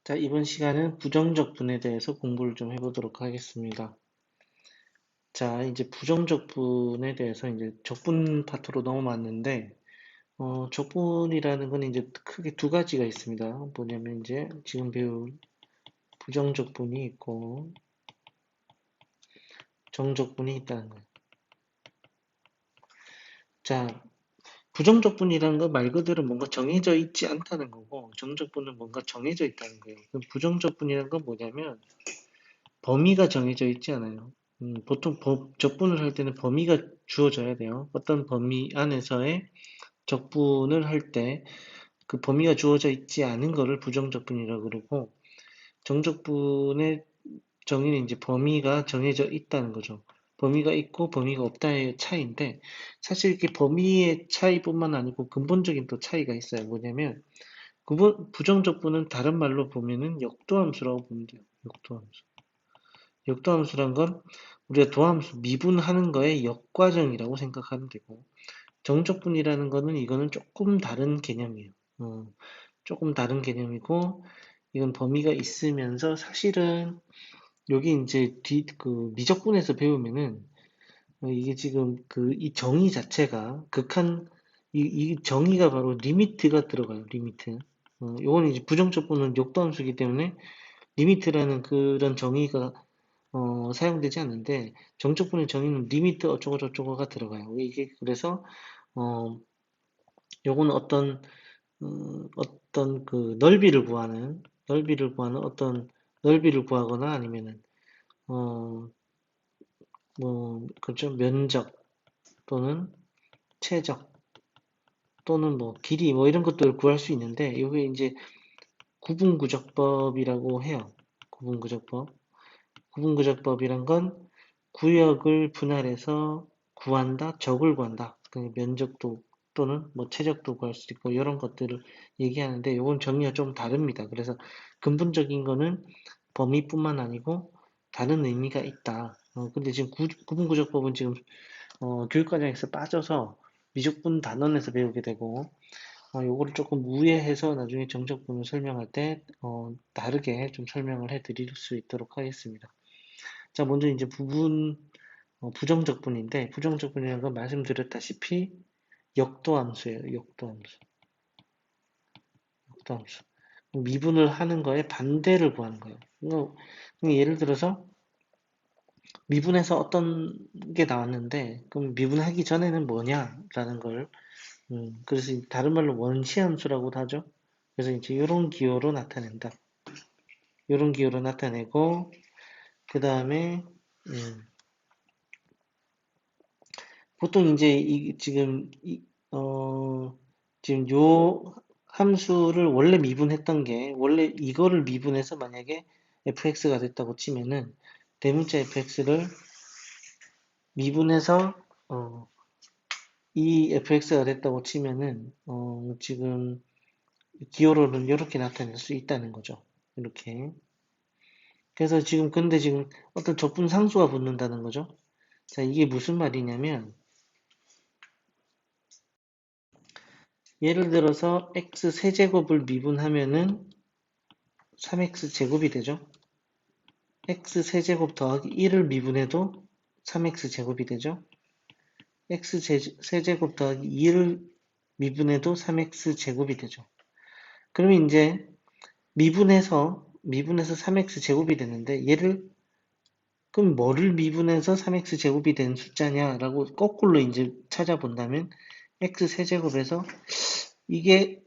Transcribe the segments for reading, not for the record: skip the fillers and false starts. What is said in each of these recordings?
자, 이번 시간은 부정적분에 대해서 공부를 좀 해보도록 하겠습니다. 자, 이제 부정적분에 대해서 이제 적분 파트로 넘어왔는데, 적분이라는 건 이제 크게 두 가지가 있습니다. 뭐냐면 이제 지금 배울 부정적분이 있고, 정적분이 있다는 거예요. 자, 부정적분이라는 건 말 그대로 뭔가 정해져 있지 않다는 거고, 정적분은 뭔가 정해져 있다는 거예요. 그럼 부정적분이라는 건 뭐냐면, 범위가 정해져 있지 않아요. 보통 적분을 할 때는 범위가 주어져야 돼요. 어떤 범위 안에서의 적분을 할 때 그 범위가 주어져 있지 않은 거를 부정적분이라고 그러고, 정적분의 정의는 이제 범위가 정해져 있다는 거죠. 범위가 있고 범위가 없다의 차이인데, 사실 이렇게 범위의 차이뿐만 아니고 근본적인 또 차이가 있어요. 뭐냐면 부정적분은 다른 말로 보면은 역도함수라고 보면 돼요. 역도함수. 역도함수란 건 우리가 도함수 미분하는 거의 역과정이라고 생각하면 되고, 정적분이라는 거는 이거는 조금 다른 개념이에요. 조금 다른 개념이고, 이건 범위가 있으면서 사실은 여기 이제 그 미적분에서 배우면은 이게 지금 이 정의 자체가 이 정의가 바로 리미트가 들어가요. 리미트. 요거는 이제 부정적분은 역도함수이기 때문에 리미트라는 그런 정의가 사용되지 않는데, 정적분의 정의는 리미트 어쩌고 저쩌고가 들어가요. 이게 그래서 어, 요거는 어떤 그 어떤 넓이를 구하거나 아니면은 어, 그죠, 면적 또는 최적 또는 뭐 길이 뭐 이런 것들을 구할 수 있는데, 이게 이제 구분구적법이라고 해요. 구분구적법. 구분구적법이란 건 구역을 분할해서 구한다, 적을 구한다. 그 면적도 또는 뭐 최적도 구할 수 있고 이런 것들을 얘기하는데, 이건 정의가 좀 다릅니다. 그래서 근본적인 거는 범위뿐만 아니고 다른 의미가 있다. 근데 지금 구분구적법은 지금 교육과정에서 빠져서 미적분 단원에서 배우게 되고, 요거를 조금 우회해서 나중에 정적분을 설명할 때 다르게 좀 설명을 해 드릴 수 있도록 하겠습니다. 자, 먼저 이제 부정적분인데, 부정적분이라는 건 말씀드렸다시피 역도함수예요. 역도함수. 미분을 하는 거에 반대를 구하는 거예요. 예를 들어서 미분해서 어떤 게 나왔는데, 그럼 미분하기 전에는 뭐냐라는 걸, 그래서 다른 말로 원시함수라고도 하죠. 그래서 이제 이런 기호로 나타낸다. 이런 기호로 나타내고, 그 다음에 보통 이제 지금 요 함수를 원래 미분했던 게, 원래 이거를 미분해서 만약에 fx가 됐다고 치면은, 대문자 fx를 미분해서 이 fx가 됐다고 치면은 지금 기호로는 이렇게 나타낼 수 있다는 거죠. 이렇게. 그래서 근데 지금 어떤 적분 상수가 붙는다는 거죠. 자, 이게 무슨 말이냐면, 예를 들어서 x 세제곱을 미분하면은 3x 제곱이 되죠. x 세제곱 더하기 1을 미분해도 3x 제곱이 되죠. x 세제곱 더하기 2를 미분해도 3x 제곱이 되죠. 그러면 이제 미분해서 3x 제곱이 되는데, 그럼 뭐를 미분해서 3x 제곱이 된 숫자냐라고 거꾸로 이제 찾아본다면, x 세제곱에서 이게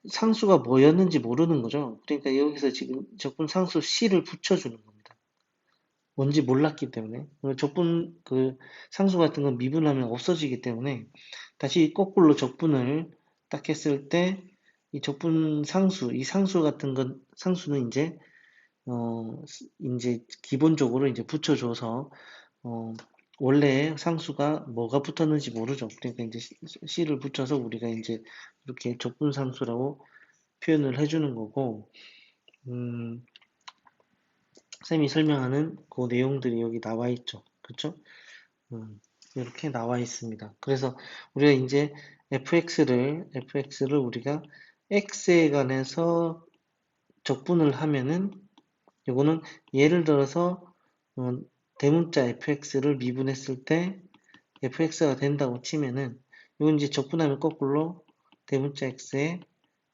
상수가 뭐였는지 모르는 거죠. 그러니까 여기서 지금 적분 상수 c를 붙여주는 겁니다. 뭔지 몰랐기 때문에. 적분 상수 같은 건 미분하면 없어지기 때문에 다시 거꾸로 적분을 딱 했을 때, 이 적분 이 상수 같은 상수는 이제 기본적으로 이제 붙여줘서 원래 상수가 뭐가 붙었는지 모르죠. 그러니까 이제 c를 붙여서 우리가 이제 이렇게 적분 상수라고 표현을 해주는 거고, 음, 쌤이 설명하는 그 내용들이 여기 나와 있죠. 그렇죠? 이렇게 나와 있습니다. 그래서 우리가 이제 fx를 우리가 x에 관해서 적분을 하면은 요거는 예를 들어서 대문자 fx를 미분했을 때 fx가 된다고 치면은 이건 이제 적분하면 거꾸로 대문자 x에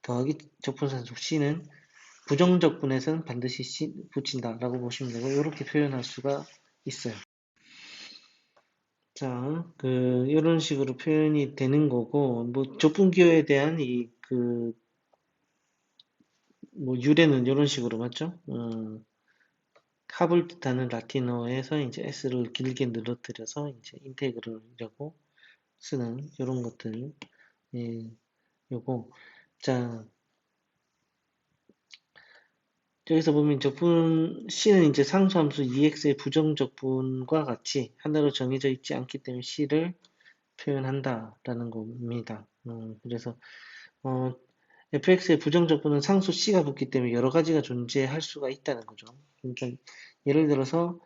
더하기 적분산수 c는 부정적분에서는 반드시 c 붙인다 라고 보시면 되고 이렇게 표현할 수가 있어요. 자, 이런 식으로 표현이 되는 거고, 뭐, 적분기호에 대한 뭐, 유래는 이런 식으로 맞죠? 합을 뜻하는 라틴어에서 이제 s를 길게 늘어뜨려서 이제 인테그럴이라고 쓰는 이런 것들, 예, 요거. 자, 여기서 보면 적분 C는 이제 상수함수 EX의 부정적분과 같이 하나로 정해져 있지 않기 때문에 C를 표현한다라는 겁니다. 그래서 어, fx의 부정적분은 상수 c가 붙기 때문에 여러 가지가 존재할 수가 있다는 거죠. 그러니까 예를 들어서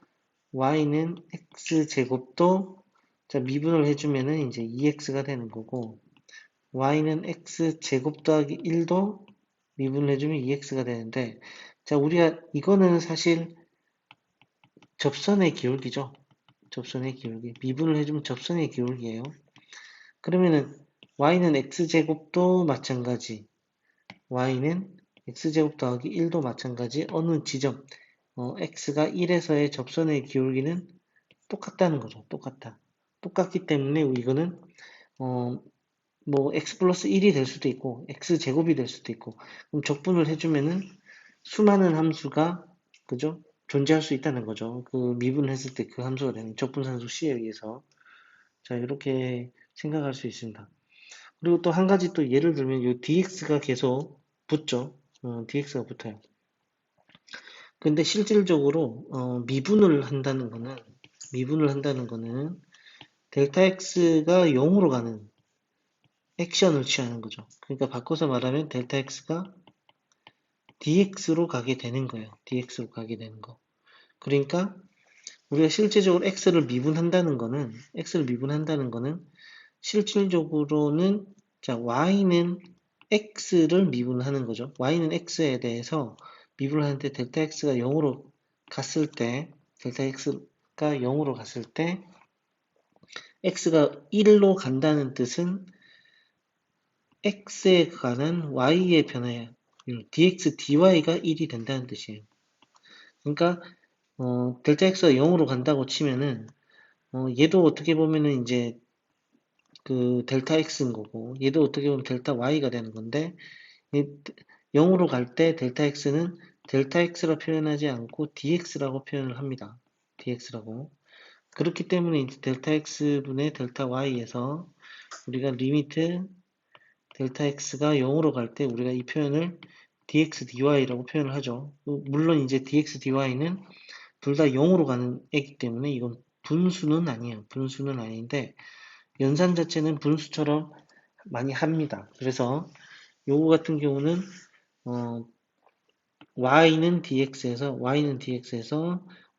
y는 x제곱도 자, 미분을 해주면은 이제 2x가 되는 거고 y는 x제곱 더하기 1도 미분을 해주면 2x가 되는데 자, 우리가 이거는 사실 접선의 기울기죠. 접선의 기울기. 미분을 해주면 접선의 기울기예요. 그러면은 y는 x제곱도 마찬가지 y는 x제곱 더하기 1도 마찬가지 어느 지점 x가 1에서의 접선의 기울기는 똑같다는 거죠. 똑같다. 똑같기 때문에 이거는 어, 뭐 x 플러스 1이 될 수도 있고 x제곱이 될 수도 있고 그럼 적분을 해주면은 수많은 함수가 그죠? 존재할 수 있다는 거죠. 그 미분했을 때 그 함수가 되는 적분산수 C에 의해서 자 이렇게 생각할 수 있습니다. 그리고 또 한 가지 또 예를 들면 이 dx가 계속 붙죠. dx가 붙어요. 근데 실질적으로 미분을 한다는 거는 델타 x가 0으로 가는 액션을 취하는 거죠. 그러니까 바꿔서 말하면 델타 x가 dx로 가게 되는 거예요. dx로 가게 되는 거. 그러니까 우리가 실제적으로 x를 미분한다는 거는 실질적으로는 자, y는 x를 미분하는 거죠. y는 x에 대해서 미분을 하는데 델타 x가 0으로 갔을 때 델타 x가 0으로 갔을 때 x가 1로 간다는 뜻은 x에 관한 y의 변화야. dx dy가 1이 된다는 뜻이에요. 그러니까 델타 x가 0으로 간다고 치면은 얘도 어떻게 보면은 이제 그 델타 x인 거고 얘도 어떻게 보면 델타 y가 되는 건데 0으로 갈 때 델타 x는 델타 x라 표현하지 않고 dx라고 표현을 합니다. dx라고. 그렇기 때문에 이제 델타 x분의 델타 y에서 우리가 리미트 델타 x가 0으로 갈 때 우리가 이 표현을 dx dy라고 표현을 하죠. 물론 이제 dx dy는 둘 다 0으로 가는 애기 때문에 이건 분수는 아니에요. 분수는 아닌데 연산 자체는 분수처럼 많이 합니다. 그래서 요거 같은 경우는 y는 dx에서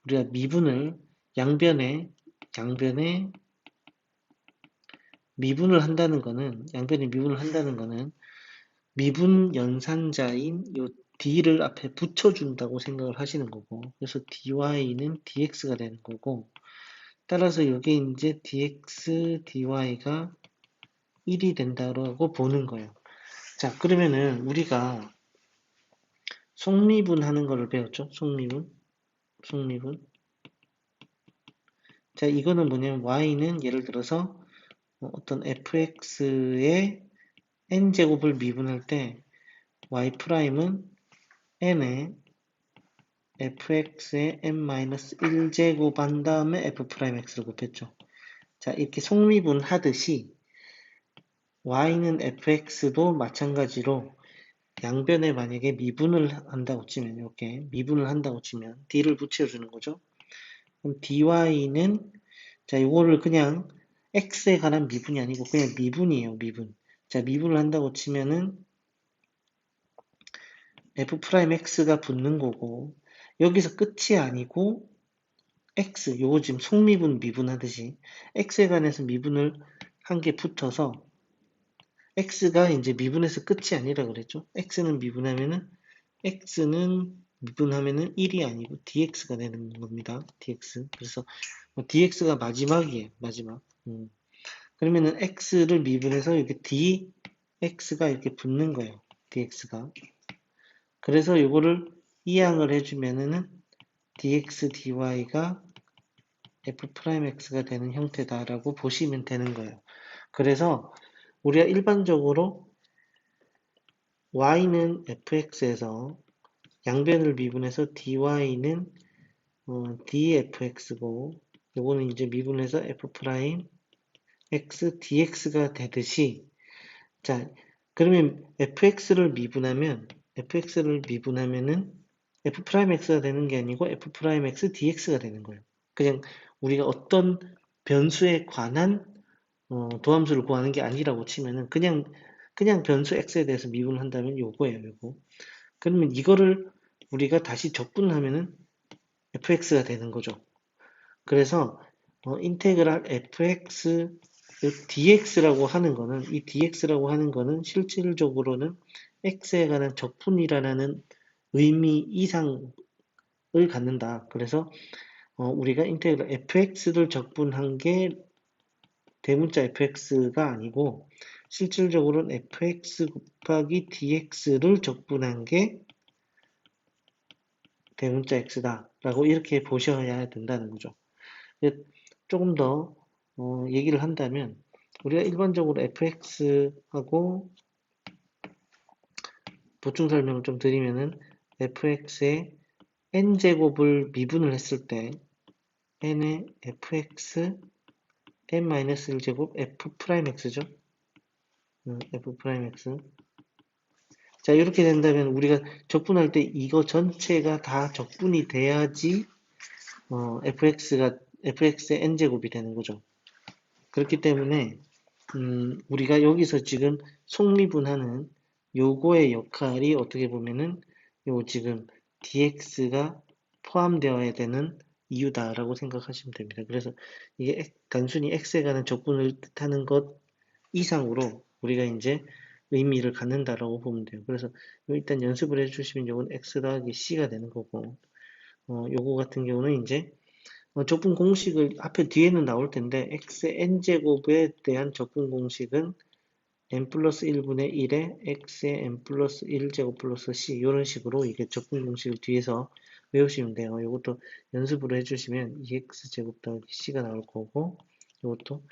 우리가 미분을 양변에 양변에 미분을 한다는 거는 미분 연산자인 요 d를 앞에 붙여준다고 생각을 하시는 거고 그래서 dy는 dx가 되는 거고 따라서 여기 이제 dx dy가 1이 된다고 보는 거예요. 자, 그러면은 우리가 속미분 하는 거를 배웠죠? 속미분. 자, 이거는 뭐냐면 y는 예를 들어서 어떤 fx의 n제곱을 미분할 때 y'은 n에 fx의 n-1제곱 한 다음에 f'x를 곱했죠. 자, 이렇게 속미분 하듯이 y는 fx도 마찬가지로 양변에 만약에 미분을 한다고 치면 이렇게 미분을 한다고 치면 d를 붙여주는 거죠. 그럼 dy는 자 이거를 그냥 x에 관한 미분이 아니고 그냥 미분이에요. 미분. 자 미분을 한다고 치면은 f'x가 붙는 거고 여기서 끝이 아니고 x 요거 지금 속미분 미분하듯이 x에 관해서 미분을 한 게 붙어서 x가 이제 미분에서 끝이 아니라 그랬죠. x는 미분하면은 x는 미분하면은 1이 아니고 dx가 되는 겁니다. dx. 그래서 dx가 마지막이에요. 마지막. 그러면은 x를 미분해서 이렇게 dx가 이렇게 붙는 거예요. dx가. 그래서 이거를 이항을 해주면은 dx dy가 f'x가 되는 형태다라고 보시면 되는 거예요. 그래서 우리가 일반적으로 y는 fx에서 양변을 미분해서 dy는 dfx고 요거는 이제 미분해서 f'x dx가 되듯이 자 그러면 fx를 미분하면은 f'x가 되는 게 아니고 f'x dx가 되는 거예요. 그냥 우리가 어떤 변수에 관한 도함수를 구하는 게 아니라고 치면은 그냥 변수 x에 대해서 미분을 한다면 요거예요, 요거. 그러면 이거를 우리가 다시 적분하면은 fx가 되는 거죠. 그래서 인테그랄 fx dx라고 하는 거는 이 dx라고 하는 거는 실질적으로는 x에 관한 적분이라는 의미 이상을 갖는다. 그래서 우리가 인테그랄 fx를 적분한 게 대문자 fx가 아니고 실질적으로는 fx 곱하기 dx를 적분한 게 대문자 x다 라고 이렇게 보셔야 된다는 거죠. 조금 더 얘기를 한다면 우리가 일반적으로 fx하고 보충 설명을 좀 드리면은 fx의 n제곱을 미분을 했을 때 n의 fx n-1제곱 f'x죠. f'x. 자, 이렇게 된다면 우리가 적분할 때 이거 전체가 다 적분이 돼야지 fx의 n제곱이 되는 거죠. 그렇기 때문에 우리가 여기서 지금 속미분하는 요거의 역할이 어떻게 보면은 요 지금 dx가 포함되어야 되는 이유다라고 생각하시면 됩니다. 그래서 이게 단순히 x에 관한 적분을 뜻하는 것 이상으로 우리가 이제 의미를 갖는다라고 보면 돼요. 그래서 일단 연습을 해주시면 요건 x 더하기 c가 되는 거고 요거 같은 경우는 이제 적분 공식을 앞에 뒤에는 나올 텐데 x의 n제곱에 대한 적분 공식은 n 플러스 1분의 1에 x의 n 플러스 1제곱 플러스 c 이런 식으로 이게 적분 공식을 뒤에서 외우시면 돼요. 이것도 연습으로 해주시면 2x제곱 더하기 c가 나올 거고 이것도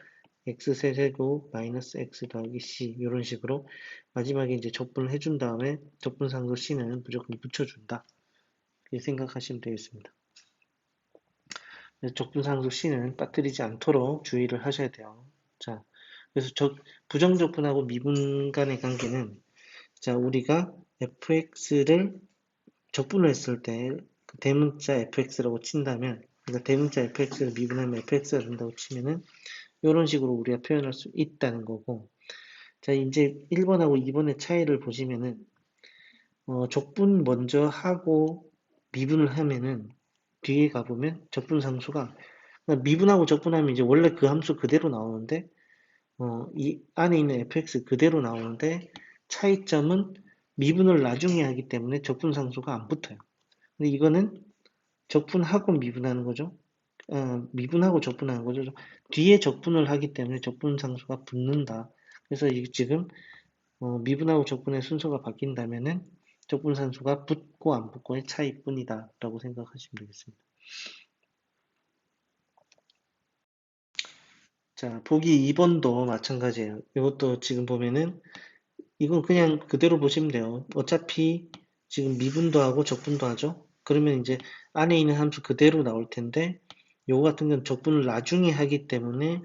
x 세제곱 마이너스 x 더하기 c 이런 식으로 마지막에 이제 적분을 해준 다음에 적분상수 c는 무조건 붙여준다. 이렇게 생각하시면 되겠습니다. 적분상수 C는 빠뜨리지 않도록 주의를 하셔야 돼요. 자, 그래서 부정적분하고 미분 간의 관계는 자, 우리가 fx를 적분을 했을 때 그 대문자 fx라고 친다면 그러니까 대문자 fx를 미분하면 fx가 된다고 치면은 이런 식으로 우리가 표현할 수 있다는 거고 자, 이제 1번하고 2번의 차이를 보시면은 적분 먼저 하고 미분을 하면은 뒤에 가보면 적분상수가 그러니까 미분하고 적분하면 이제 원래 그 함수 그대로 나오는데 이 안에 있는 fx 그대로 나오는데 차이점은 미분을 나중에 하기 때문에 적분상수가 안 붙어요. 근데 이거는 적분하고 미분하는 거죠. 미분하고 적분하는 거죠. 뒤에 적분을 하기 때문에 적분상수가 붙는다. 그래서 지금 미분하고 적분의 순서가 바뀐다면은 적분상수가 붙고 안 붙고의 차이뿐이다 라고 생각하시면 되겠습니다. 자, 보기 2번도 마찬가지예요. 이것도 지금 보면은 이건 그냥 그대로 보시면 돼요. 어차피 지금 미분도 하고 적분도 하죠. 그러면 이제 안에 있는 함수 그대로 나올 텐데 요거 같은 건 적분을 나중에 하기 때문에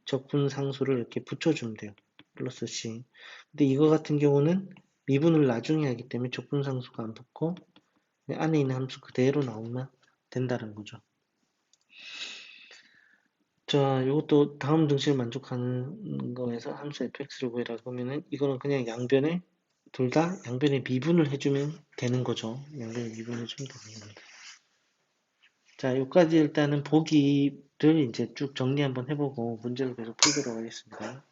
적분 상수를 이렇게 붙여주면 돼요. 플러스 C. 근데 이거 같은 경우는 미분을 나중에 하기 때문에 적분 상수가 안 붙고 안에 있는 함수 그대로 나오면 된다는 거죠. 자, 이것도 다음 등식을 만족하는 거에서 함수 fx를 구해라 그러면은 이거는 그냥 양변에 둘 다 양변에 미분을 해주면 되는 거죠. 양변에 미분을 해주면 되는 겁니다. 자, 여기까지 일단은 보기를 이제 쭉 정리 한번 해보고 문제를 계속 풀도록 하겠습니다.